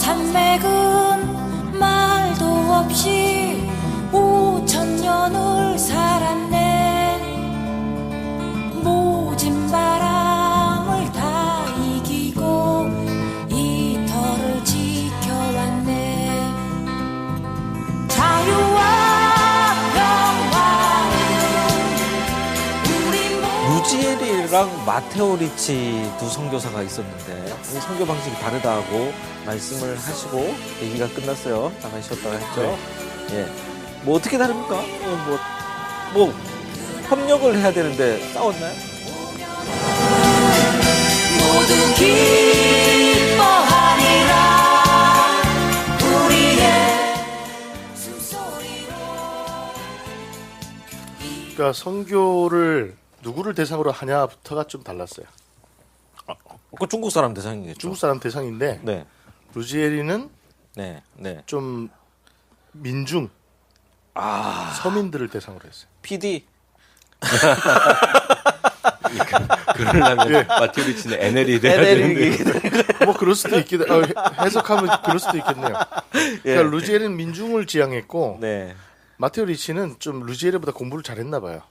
산맥은 말도 없이 5000년을 살았네. 모진 바람을 다 이기고 이 터를 지켜왔네. 자유와 평화는 우리 루지엘이랑 마테오 리치 두 선교사가 있었는데 이 선교 방식이 다르다고 말씀을 하시고 얘기가 끝났어요. 잠깐 쉬었다가 했죠. 예. 뭐 어떻게 다릅니까? 뭐 협력을 해야 되는데 싸웠나요? 모두 기뻐하리라 우리의 숨소리로. 그러니까 선교를 누구를 대상으로 하냐부터가 좀 달랐어요. 그 중국 사람 대상이겠죠. 중국 사람 대상인데 네. 루지엘이는 네. 네. 좀 민중 서민들을 대상으로 했어요. PD. 그러려면 마테오 리치는 NL이 돼야 되는데. 뭐 그럴 수도 있겠네. 해석하면 그럴 수도 있겠네요. 그러니까 루지엘은 민중을 지향했고 네. 마테오 리치는 좀 루지엘보다 공부를 잘했나 봐요.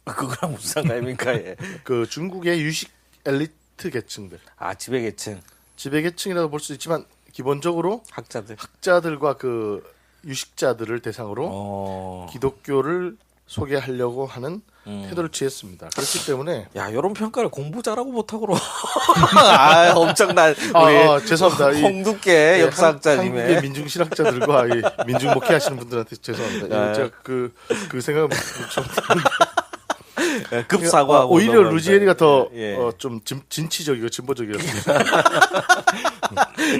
그거랑 무슨 상관입니까? 예. 그 중국의 유식 엘리트 계층들, 지배계층 지배계층이라고 볼 수 있지만 기본적으로 학자들. 학자들과 그 유식자들을 대상으로 기독교를 소개하려고 하는 태도를 취했습니다. 그렇기 때문에 야, 이런 평가를 공부 잘하고 못하고 엄청난 우리 죄송합니다. 홍두깨 역사학자님의 한국의 민중신학자들과 이 민중 목회하시는 분들한테 죄송합니다. 제가 그 생각은 좀 급사과하고 오히려 루지엘이가 더 예. 좀 진취적이고 진보적이었습니다.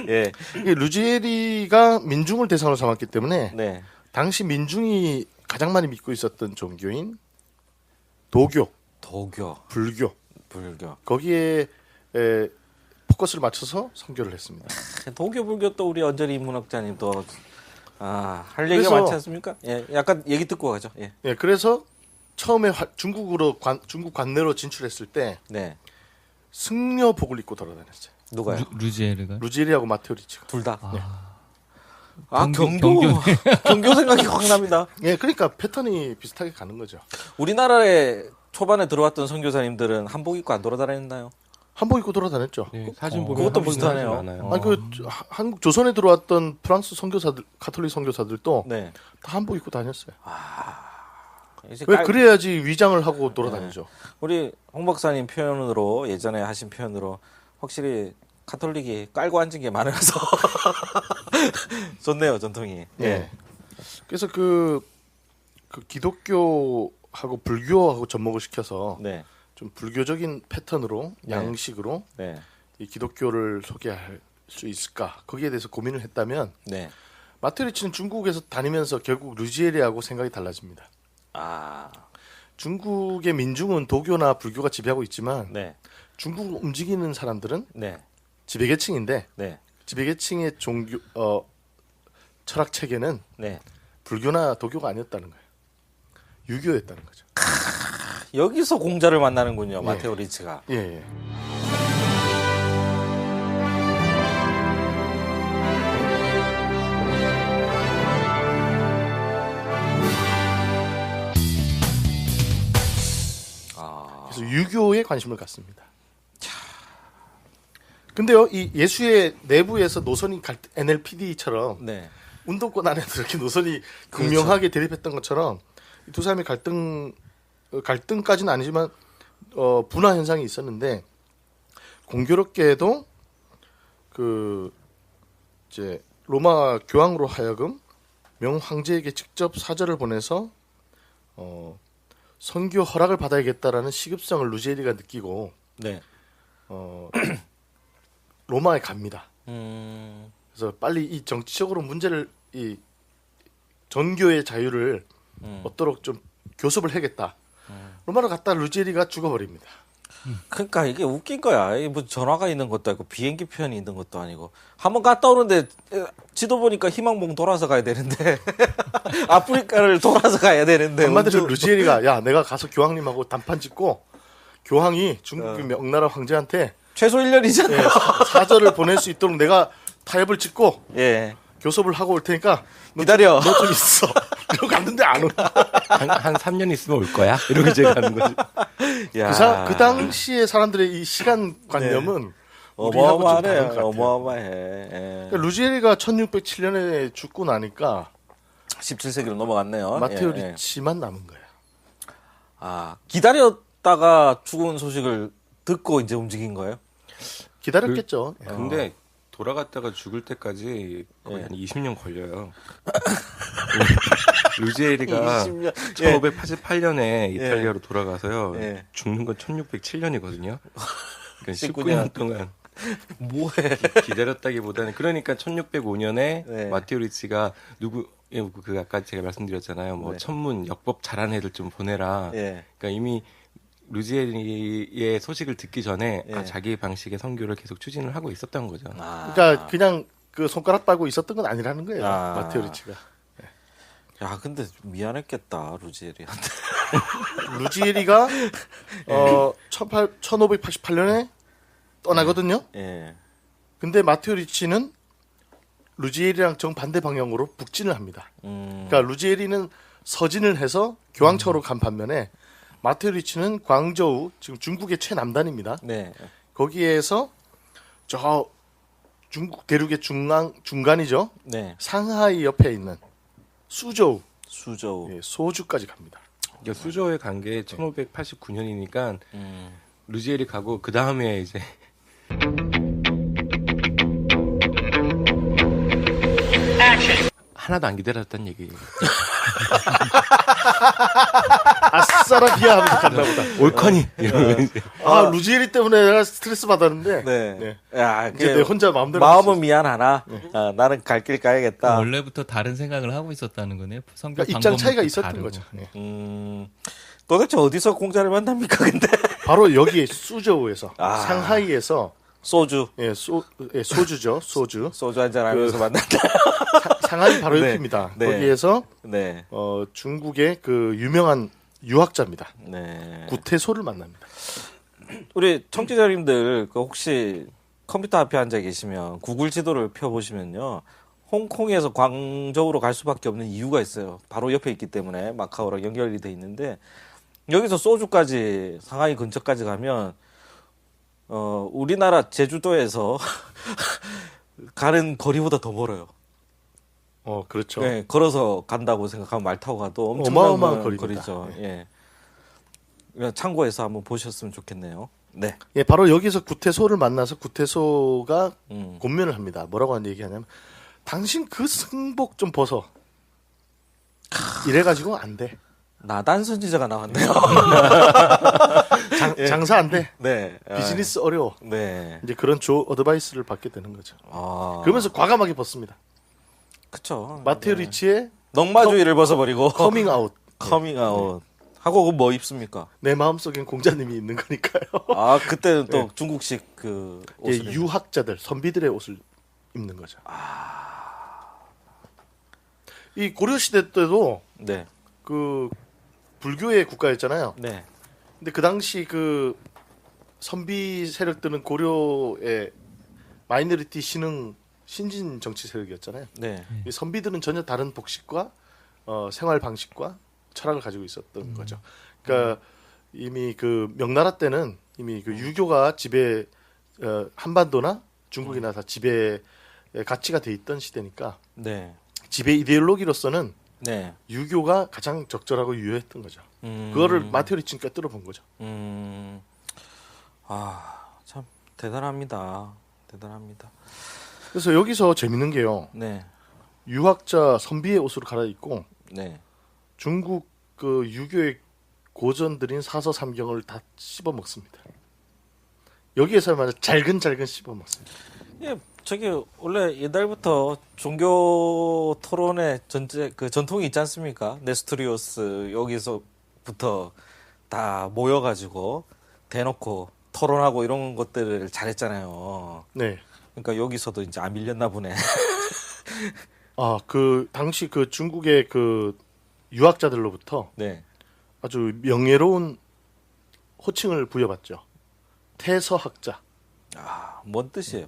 예. 이게 루지엘이가 민중을 대상으로 삼았기 때문에 네. 당시 민중이 가장 많이 믿고 있었던 종교인 도교, 불교 거기에 포커스를 맞춰서 선교를 했습니다. 도교 불교 또 우리 언저리 인문학자님 또 할 얘기가 많지 않습니까? 예, 약간 얘기 듣고 가죠. 예. 예, 그래서 처음에 중국 관내로 진출했을 때 네. 승려복을 입고 돌아다녔어요. 누가요? 루지엘이하고 마테오 리치가 둘 다. 네. 경교 생각이 확 납니다. 예, 그러니까 패턴이 비슷하게 가는 거죠. 우리나라에 초반에 들어왔던 선교사님들은 한복 입고 안 돌아다녔나요? 한복 입고 돌아다녔죠. 네, 사진 보면 그것도 한복이 비슷하네요. 많아요. 아니 한국 조선에 들어왔던 프랑스 선교사들, 가톨릭 선교사들도 네. 다 한복 입고 다녔어요. 이제 왜 그래야지 위장을 하고 돌아다니죠. 우리 홍 박사님 표현으로 예전에 하신 표현으로 확실히 가톨릭이 깔고 앉은 게 많아서 좋네요, 전통이. 예. 그래서 그 기독교하고 불교하고 접목을 시켜서 네. 좀 불교적인 패턴으로 양식으로 네. 이 기독교를 소개할 수 있을까 거기에 대해서 고민을 했다면 네. 마테오 리치는 중국에서 다니면서 결국 루지엘이하고 생각이 달라집니다. 중국의 민중은 도교나 불교가 지배하고 있지만 네. 중국 움직이는 사람들은 네. 지배계층인데 네. 지배계층의 종교 철학 체계는 네. 불교나 도교가 아니었다는 거예요. 유교였다는 거죠. 여기서 공자를 만나는군요, 마테오 리치가. 예. 그래서 유교에 관심을 갖습니다. 근데요, 이 예수의 내부에서 노선이 NLPD처럼 네. 운동권 안에서 이렇게 노선이 극명하게 대립했던 것처럼 이 두 사람의 갈등까지는 아니지만 분화 현상이 있었는데 공교롭게도 그 이제 로마 교황으로 하여금 명 황제에게 직접 사절을 보내서 선교 허락을 받아야겠다라는 시급성을 루지엘이가 느끼고 네. 로마에 갑니다. 그래서 빨리 이 정치적으로 문제를 이 전교의 자유를 얻도록 좀 교섭을 해야겠다. 로마로 갔다 루지엘이가 죽어버립니다. 그러니까 이게 웃긴 거야. 이게 뭐 전화가 있는 것도 아니고 비행기 편이 있는 것도 아니고 한번 갔다 오는데 지도 보니까 희망봉 돌아서 가야 되는데 아프리카를 돌아서 가야 되는데 한마디로 루지엘이가 야 내가 가서 교황님하고 단판 짓고 교황이 중국 명나라 황제한테 최소 1년이잖아. 사절을 보낼 수 있도록 내가 타협을 찍고 예. 교섭을 하고 올 테니까 기다려. 너 좀 있어. 이러고 갔는데 안 온다. 한 3년 있으면 올 거야. 이러고 이제 가는 거지. 야. 그 당시에 사람들의 이 시간관념은 우리하고 좀 다른 것 어마어마하네. 같아요. 어마어마해. 예. 그러니까 루지에리가 1607년에 죽고 나니까 17세기로 넘어갔네요. 마테오 예, 예. 리치만 남은 거예요. 아, 기다렸다가 죽은 소식을 듣고 이제 움직인 거예요? 기다렸겠죠. 예. 근데 돌아갔다가 죽을 때까지 거의 예. 한 20년 걸려요. 루지에리가 20년. 1588년에 이탈리아로 돌아가서요. 예. 죽는 건 1607년이거든요. 그러니까 19년 19년 동안 뭐해? 기다렸다기보다는 그러니까 1605년에 네. 마테오 리치가 그 아까 제가 말씀드렸잖아요. 뭐 네. 천문 역법 잘하는 애들 좀 보내라. 예. 그러니까 이미 루지에리의 소식을 듣기 전에 예. 자기의 방식의 선교를 계속 추진을 하고 있었던 거죠. 아. 그러니까 그냥 그 손가락 빨고 있었던 건 아니라는 거예요. 아. 마테오 리치가. 야, 근데 미안했겠다, 루지에리한테. 루지에리가 1588년에 떠나거든요. 예. 근데 마테오 리치는 루지에리랑 정반대 방향으로 북진을 합니다. 음. 그러니까 루지에리는 서진을 해서 교황청으로 간 반면에 마테오 리치는 광저우, 지금 중국의 최남단입니다. 네. 거기에서 저 중국 대륙의 중간이죠. 네. 상하이 옆에 있는 수저우, 수저우. 예, 소주까지 갑니다. 그러니까 수저에 간 게 1589년이니까 음. 루지에리 가고 그 다음에 이제 하나도 안 기다렸다는 얘기예요. 아싸라 비하하면서 갔나 보다. 올커니 이러면 이제 아, 루지에리 때문에 내가 스트레스 받았는데 네. 네. 야, 이제 내 혼자 마음대로 마음은 미안하나? 아, 나는 갈 길 가야겠다. 원래부터 다른 생각을 하고 있었다는 거네요. 성격 그러니까 입장 차이가 방법도 있었던 다르고. 거죠. 예. 도대체 어디서 공자를 만납니까, 근데? 바로 여기 수저우에서 아. 상하이에서 소주. 소주죠. 소주. 소주 한잔 하면서 만난다. 상하이 바로 네. 옆입니다. 네. 거기에서 네. 중국의 그 유명한 유학자입니다. 네. 구태소를 만납니다. 우리 청취자님들, 그 혹시 컴퓨터 앞에 앉아 계시면 구글 지도를 펴보시면요. 홍콩에서 광저우로 갈 수밖에 없는 이유가 있어요. 바로 옆에 있기 때문에 마카오랑 연결이 돼 있는데 여기서 소주까지 상하이 근처까지 가면 우리나라 제주도에서 가는 거리보다 더 멀어요. 그렇죠. 네, 걸어서 간다고 생각하면 말 타고 가도 어마어마한 엄청난 거리입니다. 거리죠. 예. 그냥 참고해서 한번 보셨으면 좋겠네요. 네. 예, 바로 여기서 구태소를 만나서 구태소가 음. 권면을 합니다. 뭐라고 하는 얘기하냐면 당신 그 승복 좀 벗어. 이래가지고 안 돼. 나단 선지자가 나왔네요. 장사 안 돼. 네. 비즈니스 어려워. 네. 이제 그런 어드바이스를 받게 되는 거죠. 아. 그러면서 과감하게 벗습니다. 그쵸. 마테오 리치의 넉마주의를 벗어버리고 커밍 아웃. 커밍 아웃. 하고 그 뭐 입습니까? 내 마음속엔 공자님이 있는 거니까요. 아, 그때는 또 중국식 그 예, 옷을 유학자들, 선비들의 옷을 입는 거죠. 이 고려 시대 때도 네. 그 불교의 국가였잖아요. 네. 근데 그 당시 그 선비 세력들은 고려의 마이너리티 신진 정치 세력이었잖아요. 네. 이 선비들은 전혀 다른 복식과 생활 방식과 철학을 가지고 있었던 거죠. 그러니까 이미 그 명나라 때는 이미 그 유교가 지배 한반도나 중국이나 다 지배의 가치가 돼 있던 시대니까 네. 지배 이데올로기로서는 네. 유교가 가장 적절하고 유효했던 거죠. 그거를 마테오 리치는 꿰뚫어 본 거죠. 아, 참 대단합니다. 대단합니다. 그래서 여기서 재밌는 게요. 네. 유학자 선비의 옷으로 갈아입고 네. 중국 그 유교의 고전들인 사서 삼경을 다 씹어 먹습니다. 여기에서 말해 잘근잘근 씹어 먹습니다. 예, 저기 원래 옛날부터 종교 토론의 전통이 있지 않습니까? 네스토리오스 여기서부터 다 모여가지고 대놓고 토론하고 이런 것들을 잘했잖아요. 네. 그러니까 여기서도 이제 안 밀렸나 보네. 아, 그 당시 그 중국의 그 유학자들로부터 네. 아주 명예로운 호칭을 부여받죠. 태서학자. 아, 뭔 뜻이에요?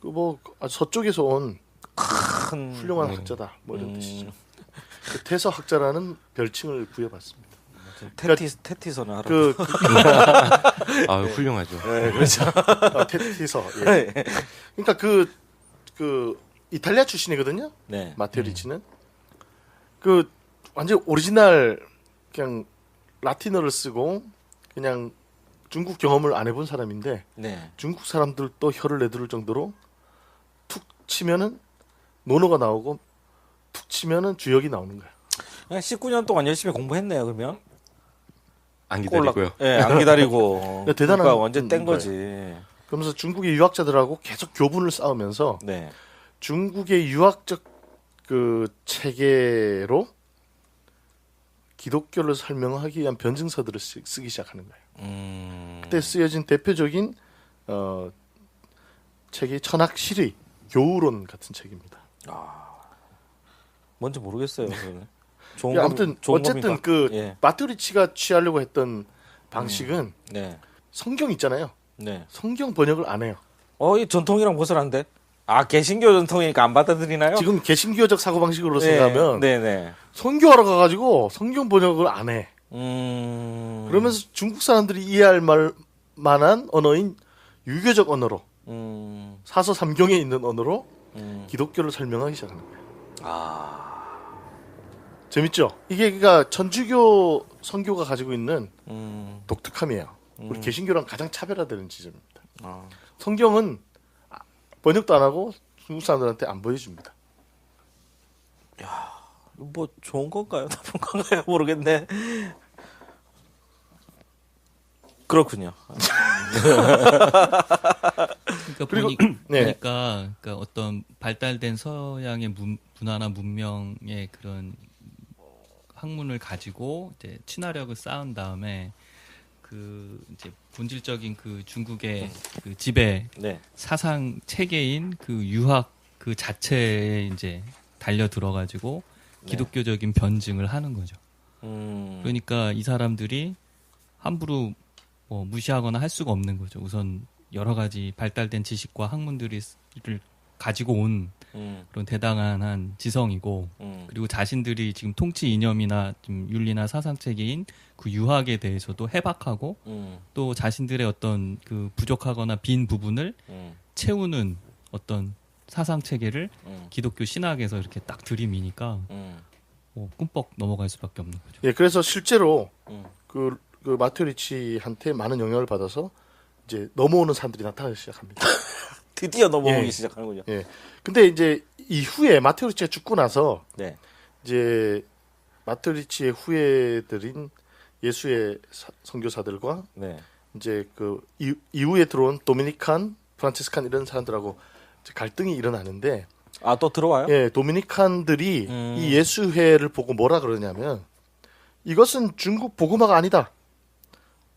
그 뭐 아주 서쪽에서 온 큰 훌륭한 학자다 뭐 이런 뜻이죠. 그 태서 학자라는 별칭을 부여받습니다. 테티서는 알아. 아 훌륭하죠. 네, 그렇죠. 테티서. 예. 그러니까 그 이탈리아 출신이거든요. 네. 마테오 리치는 그 완전 오리지널 그냥 라틴어를 쓰고 그냥 중국 경험을 안 해본 사람인데 네. 중국 사람들도 혀를 내두를 정도로 툭 치면은 논어가 나오고 툭 치면은 주역이 나오는 거야. 그냥 19년 동안 열심히 공부했네요. 그러면 안 기다리고요. 예, 안 기다리고. 대단한 그러니까 완전 뗀 거예요. 거지. 그러면서 중국의 유학자들하고 계속 교분을 쌓으면서 네. 중국의 유학적 그 체계로 기독교를 설명하기 위한 변증서들을 쓰기 시작하는 거예요. 그때 쓰여진 대표적인 책이 천학실의 교우론 같은 책입니다. 뭔지 모르겠어요. 그거는. 좋은 예, 아무튼 좋은 어쨌든 겁니까? 그 예. 마테오 리치가 취하려고 했던 방식은 네. 성경 있잖아요. 네. 성경 번역을 안 해요. 이 전통이랑 벗어난데? 아, 개신교 전통이니까 안 받아들이나요? 지금 개신교적 사고 방식으로 네. 생각하면 네네. 선교하러 가가지고 성경 번역을 안 해. 그러면서 중국 사람들이 이해할 만한 언어인 유교적 언어로 사서 삼경에 있는 언어로 기독교를 설명하기 시작하는 거예요. 재밌죠? 이게 그러니까 천주교 선교가 가지고 있는 독특함이에요. 우리 개신교랑 가장 차별화되는 지점입니다. 성경은 번역도 안 하고 중국 사람들한테 안 보여줍니다. 뭐 좋은 건가요? 나쁜 건가요? 모르겠네. 그렇군요. 그러니까 그리고- 네. 보니까 그러니까 어떤 발달된 서양의 문화나 문명의 그런 학문을 가지고 이제 친화력을 쌓은 다음에 그 이제 본질적인 그 중국의 그 지배 네. 사상 체계인 그 유학 그 자체에 이제 달려 들어가지고 기독교적인 변증을 하는 거죠. 그러니까 이 사람들이 함부로 뭐 무시하거나 할 수가 없는 거죠. 우선 여러 가지 발달된 지식과 학문들을 가지고 온 그런 대단한 한 지성이고 그리고 자신들이 지금 통치 이념이나 좀 윤리나 사상 체계인 그 유학에 대해서도 해박하고 또 자신들의 어떤 그 부족하거나 빈 부분을 채우는 어떤 사상 체계를 기독교 신학에서 이렇게 딱 들이미니까 뭐 꿈뻑 넘어갈 수밖에 없는 거죠. 예, 그래서 실제로 그 마테오 리치한테 많은 영향을 받아서 이제 넘어오는 사람들이 나타나기 시작합니다. 드디어 넘어오기 예. 시작하는군요. 예. 근데 이제 이후에 마테오 리치가 죽고 나서 네. 이제 마테오 리치의 후예들인 예수의 선교사들과 네. 이제 그 이후에 들어온 도미니칸, 프란치스칸 이런 사람들하고 이제 갈등이 일어나는데 아, 또 들어와요? 예, 도미니칸들이 이 예수회를 보고 뭐라 그러냐면 이것은 중국 복음화가 아니다.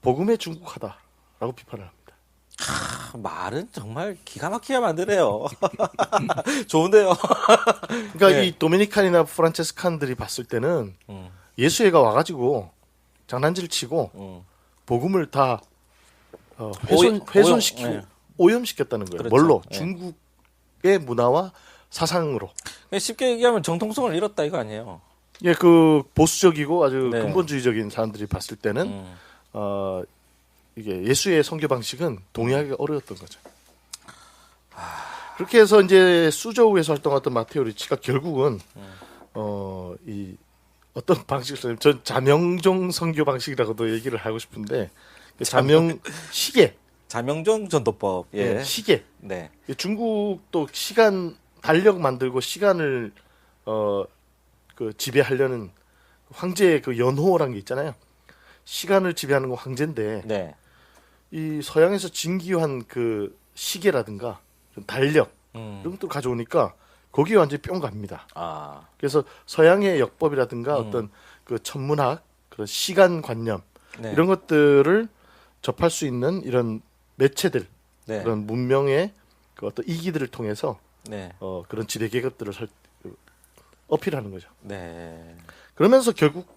복음의 중국화다라고 비판을 합니다. 말은 정말 기가 막히게 만드네요. 좋은데요. 그러니까 네. 이 도미니칸이나 프란체스칸들이 봤을 때는 예수회가 와가지고 장난질 치고 복음을 다 훼손시키고 네. 오염시켰다는 거예요. 그렇죠. 뭘로? 네. 중국의 문화와 사상으로. 쉽게 얘기하면 정통성을 잃었다 이거 아니에요? 예, 그 보수적이고 아주 네. 근본주의적인 사람들이 봤을 때는 이게 예수의 선교 방식은 동의하기가 어려웠던 거죠. 그렇게 해서 이제 수저우에서 활동했던 마테오 리치가 결국은 이 어떤 방식을 쓰냐면 전 자명종 선교 방식이라고도 얘기를 하고 싶은데 자명시계, 자명종 전도법. 예. 시계. 네. 중국도 시간 달력 만들고 시간을 그 지배하려는 황제의 그 연호라는 게 있잖아요. 시간을 지배하는 건 황제인데 네. 이 서양에서 진기한 그 시계라든가 달력 이런 것들 가져오니까 거기에 완전히 뿅 갑니다. 아. 그래서 서양의 역법이라든가 어떤 그 천문학 그런 시간 관념 네. 이런 것들을 접할 수 있는 이런 매체들 네. 그런 문명의 그 어떤 이기들을 통해서 네. 그런 지배 계급들을 어필하는 거죠. 네. 그러면서 결국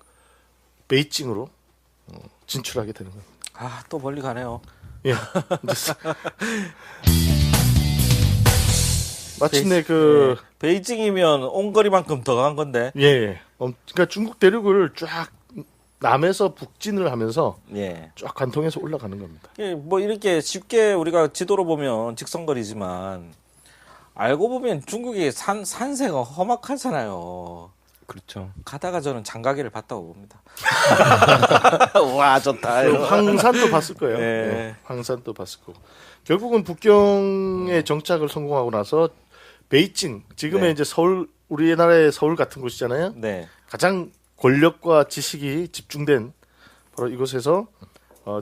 베이징으로 진출하게 되는 겁니다. 아, 또 멀리 가네요. 예. 마침내 베이징이면 옹거리만큼 더 간 건데. 예. 그러니까 중국 대륙을 쫙 남에서 북진을 하면서 예. 쫙 관통해서 올라가는 겁니다. 예, 뭐 이렇게 쉽게 우리가 지도로 보면 직선거리지만 알고 보면 중국이 산세가 험악하잖아요. 그렇죠. 가다가 저는 장가기를 봤다고 봅니다. 와 좋다. 그 황산도 봤을 거예요. 예. 예, 황산도 봤을 거고. 결국은 북경에 정착을 성공하고 나서 베이징, 지금의 네. 이제 서울, 우리나라의 서울 같은 곳이잖아요. 네. 가장 권력과 지식이 집중된 바로 이곳에서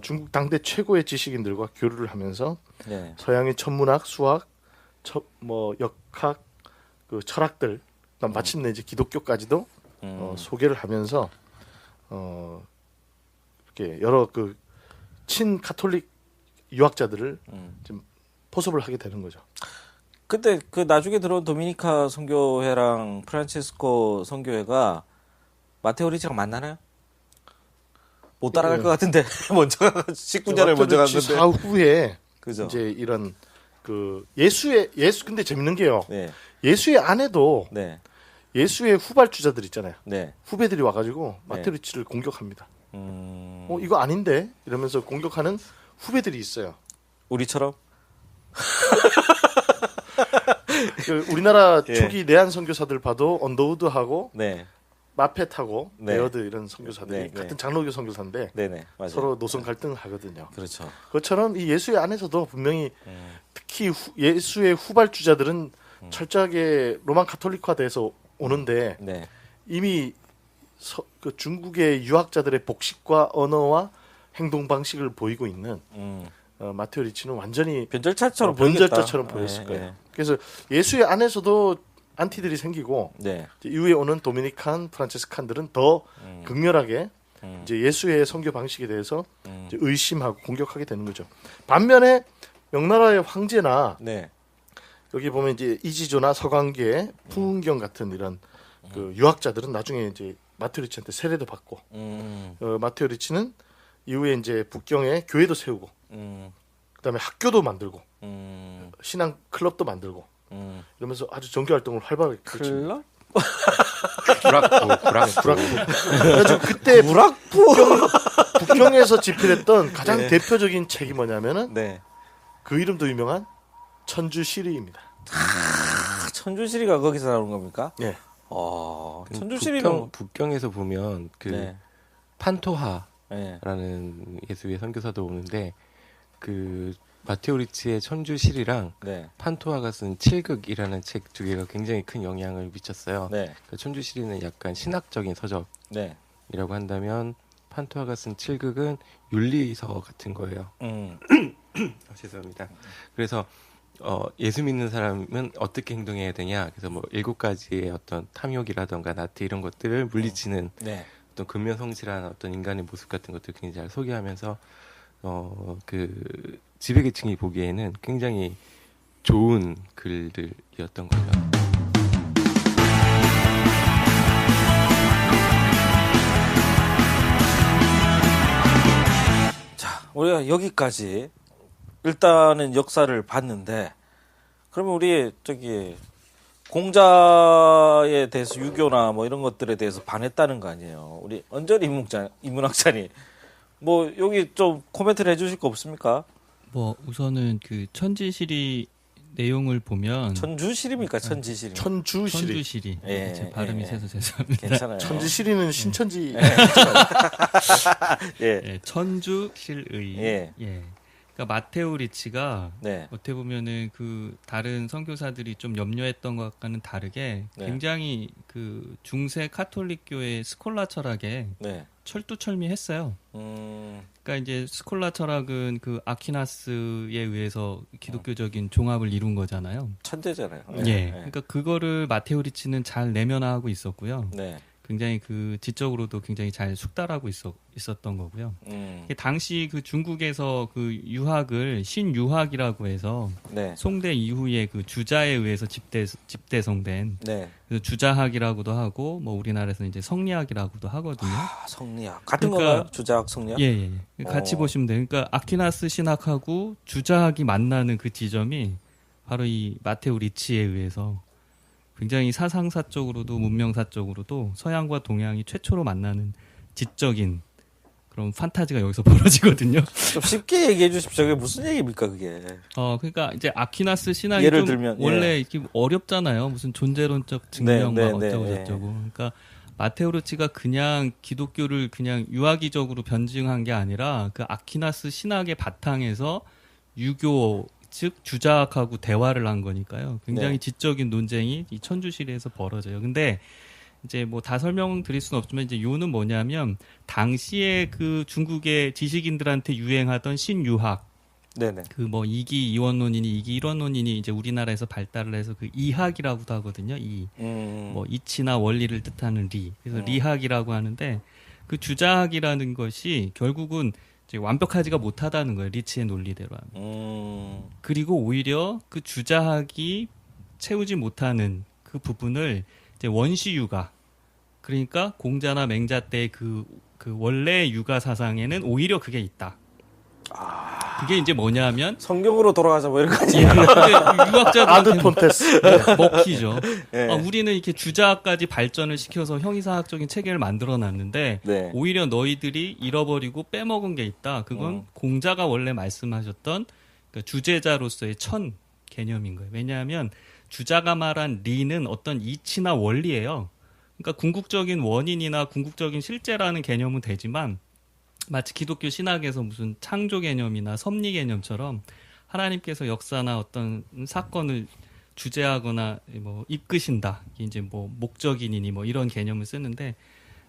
중국 당대 최고의 지식인들과 교류를 하면서 네. 서양의 천문학, 수학, 역학, 그 철학들, 마침내 이제 기독교까지도 소개를 하면서 이렇게 여러 그 친카톨릭 유학자들을 좀 포섭을 하게 되는 거죠. 그때 그 나중에 들어온 도미니카 선교회랑 프란치스코 선교회가 마테오 리치랑 만나나요? 못 따라갈 예. 것 같은데 먼저 직분자를 먼저 갔는데. 사후에 그죠? 이제 이런 그 예수 근데 재밌는 게요. 네. 예수의 안에도 네. 예수의 후발주자들 있잖아요. 네. 후배들이 와가지고 마테오 리치를 공격합니다. 이거 아닌데 이러면서 공격하는 후배들이 있어요. 우리처럼? 그 우리나라 예. 초기 내한 선교사들 봐도 언더우드하고 네. 마펫하고 네. 베어드 이런 선교사들이 네, 네. 같은 장로교 선교사인데 네네. 맞아요. 서로 노선 갈등하거든요. 그렇죠. 그것처럼 이 예수의 안에서도 분명히 특히 예수의 후발주자들은 철저하게 로만 카톨릭화돼서 오는데 네. 이미 그 중국의 유학자들의 복식과 언어와 행동 방식을 보이고 있는 마테오 리치는 완전히 변절차처럼 변절자처럼 보이겠다. 보였을 네, 거예요. 네. 그래서 예수의 안에서도 안티들이 생기고 네. 이제 이후에 오는 도미니칸, 프란체스칸들은 더 극렬하게 이제 예수의 선교 방식에 대해서 이제 의심하고 공격하게 되는 거죠. 반면에 명나라의 황제나 네. 여기 보면 이제 이지조나 서광계, 풍은경 같은 이런 그 유학자들은 나중에 이제 마테오 리치한테 세례도 받고 마테오 리치는 이후에 이제 북경에 교회도 세우고 그다음에 학교도 만들고 신앙 클럽도 만들고 이러면서 아주 정교 활동을 활발하게 펼칩니다. 클럽? 구락부. 그래가지고 그때 북경에서 집필했던 가장 네. 대표적인 책이 뭐냐면은 네. 그 이름도 유명한 천주시리입니다. 천주시리가 거기서 나오는 겁니까? 예. 천주시리는 북경에서 보면 그 네. 판토하라는 네. 예수의 선교사도 오는데 그 마테오 리치의 천주시리랑 네. 판토하가 쓴 칠극이라는 책 두 개가 굉장히 큰 영향을 미쳤어요. 네. 그 천주시리는 약간 신학적인 서적이라고 네. 한다면 판토하가 쓴 칠극은 윤리서 같은 거예요. 죄송합니다. 그래서 예수 믿는 사람은 어떻게 행동해야 되냐. 그래서 뭐 7가지의 어떤 탐욕이라던가 나태 이런 것들을 물리치는 네. 어떤 근면성실한 어떤 인간의 모습 같은 것들을 굉장히 잘 소개하면서 그 지배계층이 보기에는 굉장히 좋은 글들이었던 거죠. 자, 우리가 여기까지 일단은 역사를 봤는데 그러면 우리 저기 공자에 대해서 유교나 뭐 이런 것들에 대해서 반했다는 거 아니에요. 우리 언저리 인문학자니 뭐 여기 좀 코멘트를 해주실 거 없습니까? 뭐 우선은 그 천지시리 내용을 보면 천주시리입니까? 천지시리? 천주시리. 천주시리 예, 제 발음이 예, 세서 죄송합니다. 괜찮아요. 천지시리는 신천지. 예. 예, 천주실의 예. 그러니까 마테오 리치가 네. 어떻게 보면은 그 다른 선교사들이 좀 염려했던 것과는 다르게 네. 굉장히 그 중세 카톨릭교의 스콜라 철학에 네. 철두철미했어요. 그러니까 이제 스콜라 철학은 그 아퀴나스에 의해서 기독교적인 종합을 이룬 거잖아요. 천재잖아요. 예. 그러니까 그거를 마테오 리치는 잘 내면화하고 있었고요. 네. 굉장히 그 지적으로도 굉장히 잘 숙달하고 있었던 거고요. 당시 그 중국에서 그 유학을 신유학이라고 해서 네. 송대 이후에 그 주자에 의해서 집대성된 네. 그래서 주자학이라고도 하고 뭐 우리나라에서는 이제 성리학이라고도 하거든요. 성리학 같은 그러니까- 건가요? 주자학 성리학? 예. 같이 어. 보시면 돼요. 그러니까 아퀴나스 신학하고 주자학이 만나는 그 지점이 바로 이 마테오 리치에 의해서 굉장히 사상사적으로도 문명사적으로도 서양과 동양이 최초로 만나는 지적인 그런 판타지가 여기서 벌어지거든요. 좀 쉽게 얘기해 주십시오. 그게 무슨 얘기입니까, 그게? 그러니까 이제 아퀴나스 신학이 예를 좀 들면, 원래 이렇게 어렵잖아요. 무슨 존재론적 증명 네, 막 네, 어쩌고 네, 저쩌고. 그러니까 마테오 리치가 그냥 기독교를 그냥 유아기적으로 변증한 게 아니라 그 아퀴나스 신학의 바탕에서 유교 즉 주자학하고 대화를 한 거니까요. 굉장히 네. 지적인 논쟁이 이 천주시대에서 벌어져요. 근데 이제 뭐 다 설명드릴 수는 없지만 이제 요는 뭐냐면 당시에 그 중국의 지식인들한테 유행하던 신유학 네네. 그 뭐 이기 이원론이니 이기 일원론이니 이제 우리나라에서 발달을 해서 그 이학이라고도 하거든요. 뭐 이치나 원리를 뜻하는 리. 그래서 리학이라고 하는데 그 주자학이라는 것이 결국은 이제 완벽하지가 못하다는 거예요. 리치의 논리대로 하면. 그리고 오히려 그 주자학이 채우지 못하는 그 부분을 이제 원시 유가 그러니까 공자나 맹자 때의 그 원래 유가 사상에는 오히려 그게 있다. 그게 이제 뭐냐면 성경으로 돌아가자 뭐 이런 거 예, 아니에요? 근데 유학자들한테 아드폰테스. 먹히죠. 네. 우리는 이렇게 주자까지 발전을 시켜서 형이상학적인 체계를 만들어놨는데 네. 오히려 너희들이 잃어버리고 빼먹은 게 있다. 그건 공자가 원래 말씀하셨던 그 주제자로서의 천 개념인 거예요. 왜냐하면 주자가 말한 리는 어떤 이치나 원리예요. 그러니까 궁극적인 원인이나 궁극적인 실제라는 개념은 되지만 마치 기독교 신학에서 무슨 창조 개념이나 섭리 개념처럼 하나님께서 역사나 어떤 사건을 주재하거나 뭐 이끄신다. 이제 뭐 목적인이니 뭐 이런 개념을 쓰는데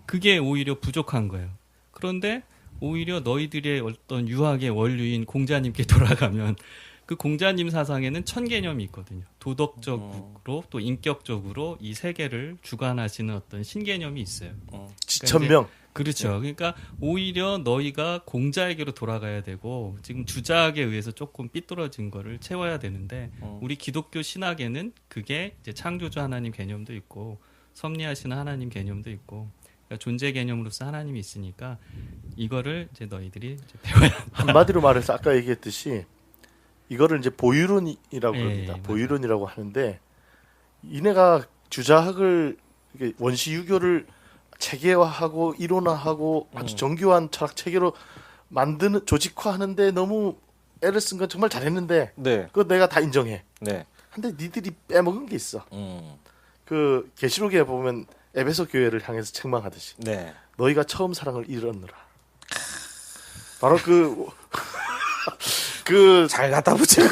그게 오히려 부족한 거예요. 그런데 오히려 너희들의 어떤 유학의 원류인 공자님께 돌아가면 그 공자님 사상에는 천 개념이 있거든요. 도덕적으로 또 인격적으로 이 세계를 주관하시는 어떤 신개념이 있어요. 지천명. 그렇죠. 그러니까 오히려 너희가 공자에게로 돌아가야 되고 지금 주자학에 의해서 조금 삐뚤어진 거를 채워야 되는데 우리 기독교 신학에는 그게 이제 창조주 하나님 개념도 있고 섭리하시는 하나님 개념도 있고 그러니까 존재 개념으로서 하나님이 있으니까 이거를 이제 너희들이 이제 배워야 한다. 한마디로 말해서 아까 얘기했듯이 이거를 이제 보유론이라고 예, 합니다. 맞아요. 보유론이라고 하는데 이내가 주자학을 이게 원시 유교를 체계화하고 이론화하고 아주 정교한 철학 체계로 만드는 조직화하는데 너무 애를 쓴 건 정말 잘했는데 네. 그거 내가 다 인정해. 네. 근데 니들이 빼먹은 게 있어. 그 계시록에 보면 에베소 교회를 향해서 책망하듯이 네. 너희가 처음 사랑을 잃었느라. 바로 잘 갖다 붙여.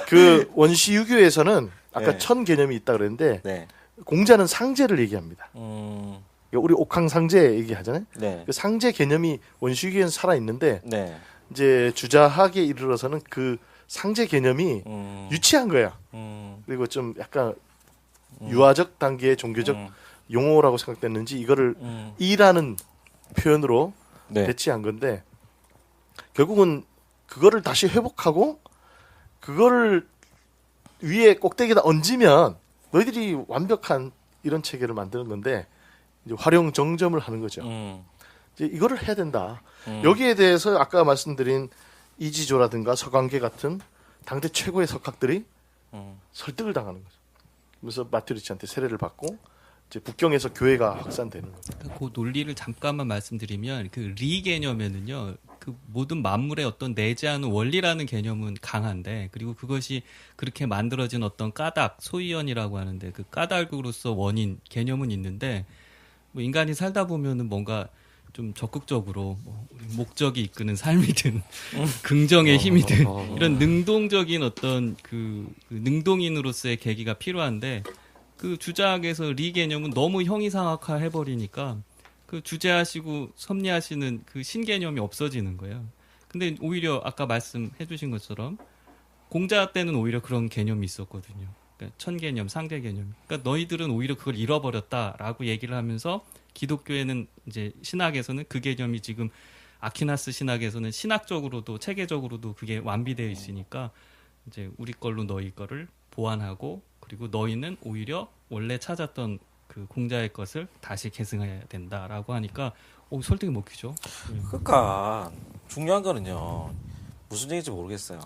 그 원시 유교에서는 아까 네. 천 개념이 있다 그랬는데 네. 공자는 상제를 얘기합니다. 그러니까 우리 옥황상제 얘기하잖아요. 네. 그 상제 개념이 원시 유교에는 살아 있는데 네. 이제 주자학에 이르러서는 그 상제 개념이 유치한 거야. 그리고 좀 약간 유아적 단계의 종교적 용어라고 생각됐는지 이거를 이라는 표현으로 네. 배치한 건데 결국은 그거를 다시 회복하고 그거를 위에 꼭대기에다 얹으면 너희들이 완벽한 이런 체계를 만드는 건데 이제 활용 정점을 하는 거죠. 이제 이거를 해야 된다. 여기에 대해서 아까 말씀드린 이지조라든가 서광계 같은 당대 최고의 석학들이 설득을 당하는 거죠. 그래서 마티리치한테 세례를 받고 이제 북경에서 교회가 확산되는 거죠. 그 논리를 잠깐만 말씀드리면 그 리 개념에는요. 그 모든 만물의 어떤 내재하는 원리라는 개념은 강한데 그리고 그것이 그렇게 만들어진 어떤 까닭, 소위원이라고 하는데 그 까닭으로서 원인 개념은 있는데 뭐 인간이 살다 보면은 뭔가 좀 적극적으로 뭐 목적이 이끄는 삶이든 긍정의 힘이든 이런 능동적인 어떤 그 능동인으로서의 계기가 필요한데 그 주자학에서 리 개념은 너무 형이상학화 해버리니까 그 주제하시고 섭리하시는 그 신개념이 없어지는 거예요. 근데 오히려 아까 말씀해 주신 것처럼 공자 때는 오히려 그런 개념이 있었거든요. 그러니까 천개념, 상대개념. 그러니까 너희들은 오히려 그걸 잃어버렸다라고 얘기를 하면서 기독교에는 이제 신학에서는 그 개념이 지금 아퀴나스 신학에서는 신학적으로도 체계적으로도 그게 완비되어 있으니까 이제 우리 걸로 너희 거를 보완하고 그리고 너희는 오히려 원래 찾았던 그 공자의 것을 다시 계승해야 된다라고 하니까 설득이 먹히죠. 그러니까 중요한 거는요. 무슨 얘기인지 모르겠어요.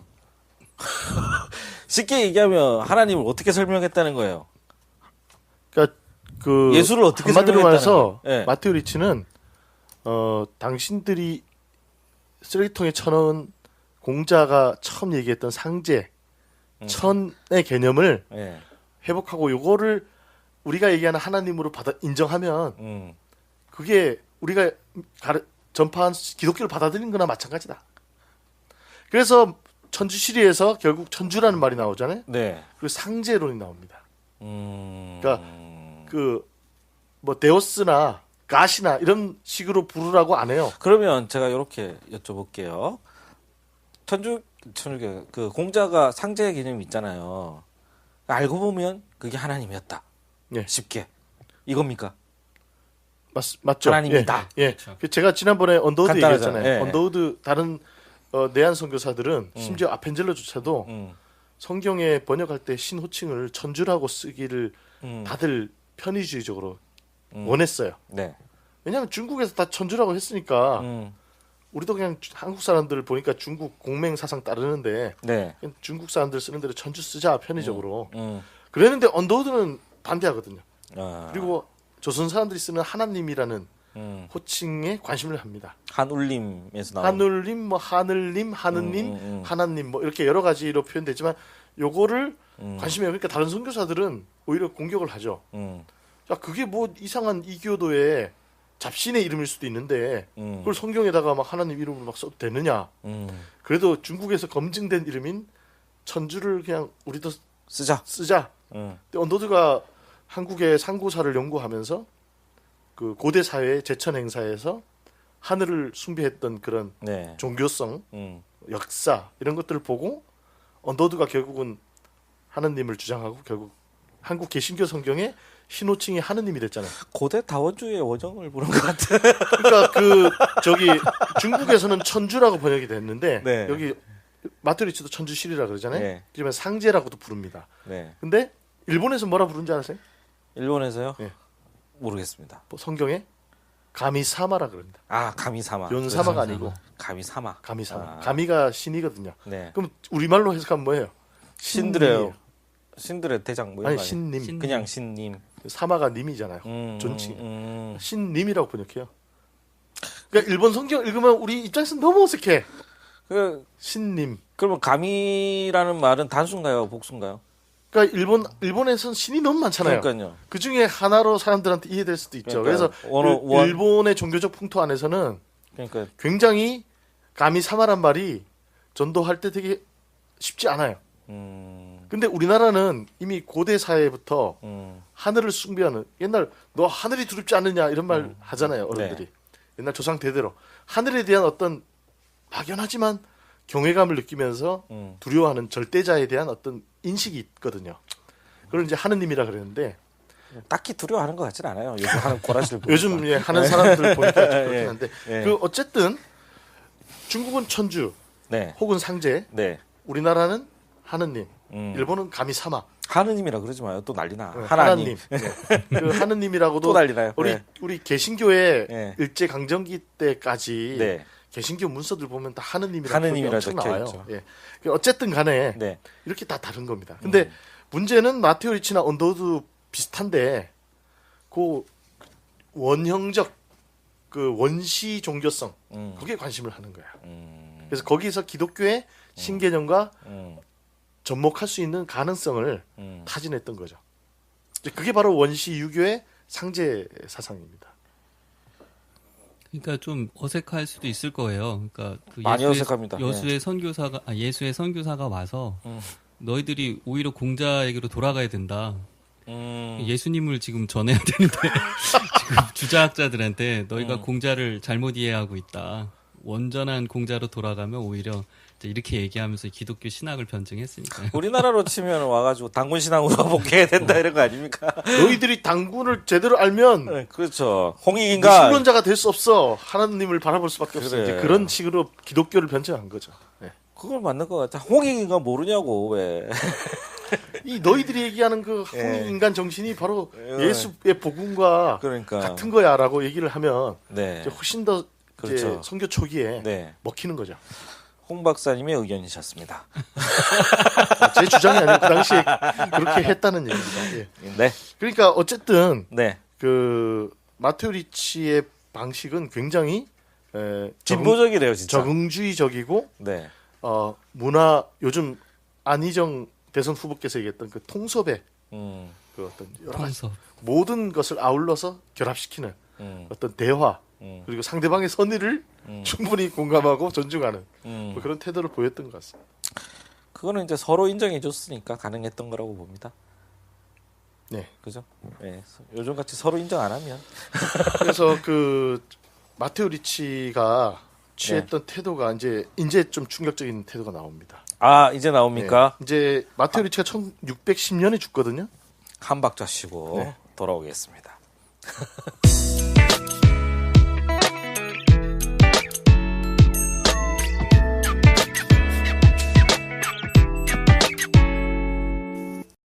쉽게 얘기하면 하나님을 어떻게 설명했다는 거예요? 그러니까 그 예수를 어떻게 한마디로 설명했다는 말해서 거예요? 예. 마테오 리치는 당신들이 쓰레기통에 쳐넣은 공자가 처음 얘기했던 상제, 천의 개념을 예. 회복하고 요거를 우리가 얘기하는 하나님으로 인정하면 그게 우리가 전파한 기독교를 받아들인 거나 마찬가지다. 그래서 천주시리에서 결국 천주라는 말이 나오잖아요. 네. 그리고 상제론이 나옵니다. 그러니까 그 뭐 데오스나 가시나 이런 식으로 부르라고 안 해요. 그러면 제가 이렇게 여쭤볼게요. 천주교 그 공자가 상제의 개념이 있잖아요. 알고 보면 그게 하나님이었다. 예. 쉽게 이겁니까? 맞죠? 하나님이다. 예. 그 제가 지난번에 언더우드 간단하잖아요. 얘기했잖아요. 예. 언더우드 다른 내한 선교사들은 심지어 아펜젤러조차도 성경에 번역할 때 신호칭을 천주라고 쓰기를 다들 편의주의적으로 원했어요. 네. 왜냐하면 중국에서 다 천주라고 했으니까 우리도 그냥 한국 사람들 보니까 중국 공맹 사상 따르는데 네. 그냥 중국 사람들 쓰는 대로 천주 쓰자 편의적으로. 그랬는데 언더우드는 반대하거든요. 아. 그리고 조선 사람들이 쓰는 하나님이라는 호칭에 관심을 합니다. 한울림에서 나온 하늘님, 뭐 하늘님, 하느님, 하나님 뭐 이렇게 여러 가지로 표현되지만 요거를 관심해요. 그러니까 다른 선교사들은 오히려 공격을 하죠. 야 그게 뭐 이상한 이교도의 잡신의 이름일 수도 있는데 그걸 성경에다가 막 하나님 이름으로 막 써도 되느냐? 그래도 중국에서 검증된 이름인 천주를 그냥 우리도 쓰자. 근데 언더드가 한국의 상고사를 연구하면서 그 고대 사회의 제천 행사에서 하늘을 숭배했던 그런 네. 종교성, 역사 이런 것들을 보고 언더드가 결국은 하느님을 주장하고 결국 한국 개신교 성경에 신호칭이 하느님이 됐잖아요. 고대 다원주의 원형을 보는 것 같아. 그러니까 그 저기 중국에서는 천주라고 번역이 됐는데 네. 여기 마트리치도 천주시리라 그러잖아요. 네. 그러면 상제라고도 부릅니다. 네. 근데 일본에서 뭐라 부르는지 아세요? 일본에서요? 네. 모르겠습니다. 뭐 성경에 가미사마라 그럽니다. 아 가미사마. 연사마가 아니고 가미사마. 가미사마. 아. 가미가 신이거든요. 네. 그럼 우리말로 해석하면 뭐예요? 신들의 신들의 대장 뭐 이런 아니 거 아니에요? 신님. 그냥 신님. 사마가 님이잖아요. 존칭. 음. 신님이라고 번역해요. 그러니까 일본 성경 읽으면 우리 입장에서 너무 어색해. 그 신님. 그러면 가미라는 말은 단수인가요, 복수인가요? 그러니까 일본에선 신이 너무 많잖아요. 그러니까요. 그 중에 하나로 사람들한테 이해될 수도 있죠. 그러니까요. 그래서 일본의 종교적 풍토 안에서는 그러니까 굉장히 가미사마란 말이 전도할 때 되게 쉽지 않아요. 근데 우리나라는 이미 고대 사회부터 하늘을 숭배하는 옛날 너 하늘이 두렵지 않느냐 이런 말 하잖아요 어른들이. 네. 옛날 조상 대대로 하늘에 대한 어떤 막연하지만 경외감을 느끼면서 두려워하는 절대자에 대한 어떤 인식이 있거든요. 그걸 이제 하느님이라 그랬는데 딱히 두려워하는 것 같진 않아요. 요즘 하는 고라시를 보니까. 요즘 예, 하는 사람들 보니까 좀 그렇긴 한데 예. 그 어쨌든 중국은 천주 네. 혹은 상제, 네. 우리나라는 하느님, 일본은 가미사마. 하느님이라 그러지 마요. 또 난리나. 네, 하나님. 네. 그 하느님이라고도 또 난리나요. 우리 네. 우리 개신교의 네. 일제 강점기 때까지 네. 개신교 문서들 보면 다 하느님이라고 하느님이라 엄청 적혀 나와요. 있죠. 예. 그 어쨌든 간에 네. 이렇게 다 다른 겁니다. 근데 문제는 마테오 리치나 언더우드 비슷한데 그 원형적 그 원시 종교성 거기에 관심을 하는 거야. 그래서 거기서 기독교의 신개념과 접목할 수 있는 가능성을 타진했던 거죠. 이제 그게 바로 원시 유교의 상제 사상입니다. 그러니까 좀 어색할 수도 있을 거예요. 그러니까 그 많이 어색합니다. 예수의 선교사가 와서 너희들이 오히려 공자에게로 돌아가야 된다. 예수님을 지금 전해야 되는데 지금 주자학자들한테 너희가 공자를 잘못 이해하고 있다. 원전한 공자로 돌아가면 오히려 이렇게 얘기하면서 기독교 신학을 변증했으니까요. 우리나라로 치면 와가지고 당군 신앙으로 복귀해야 된다 이런 거 아닙니까? 너희들이 당군을 제대로 알면 네, 그렇죠. 홍익인간. 무신론자가 될 수 없어. 하나님을 바라볼 수밖에 없어. 그래. 이제 그런 식으로 기독교를 변증한 거죠. 네. 그걸 맞는 것 같아. 홍익인간 모르냐고 왜? 이 너희들이 얘기하는 그 홍익인간 정신이 바로 예수의 복음과 그러니까. 같은 거야라고 얘기를 하면 네. 이제 훨씬 더 이제 그렇죠. 선교 초기에 네. 먹히는 거죠. 홍 박사님의 의견이셨습니다. 제 주장이 아니고 그 당시에 그렇게 했다는 얘기입니다. 예. 네, 그러니까 어쨌든 네, 그 마테오 리치의 방식은 굉장히 진보적이래요, 진짜. 적응주의적이고 네, 문화 요즘 안희정 대선 후보께서 얘기했던 그 통섭의 그 어떤 여러 가지 통섭. 모든 것을 아울러서 결합시키는 어떤 대화 그리고 상대방의 선의를 충분히 공감하고 존중하는 뭐 그런 태도를 보였던 것 같습니다. 그거는 이제 서로 인정해줬으니까 가능했던 거라고 봅니다. 네. 그죠? 네, 요즘 같이 서로 인정 안 하면. 그래서 그 마테오 리치가 취했던 태도가 이제 좀 충격적인 태도가 나옵니다. 아, 이제 나옵니까? 네. 이제 마테오 리치가 1610년에 죽거든요. 한 박자 쉬고 네. 돌아오겠습니다.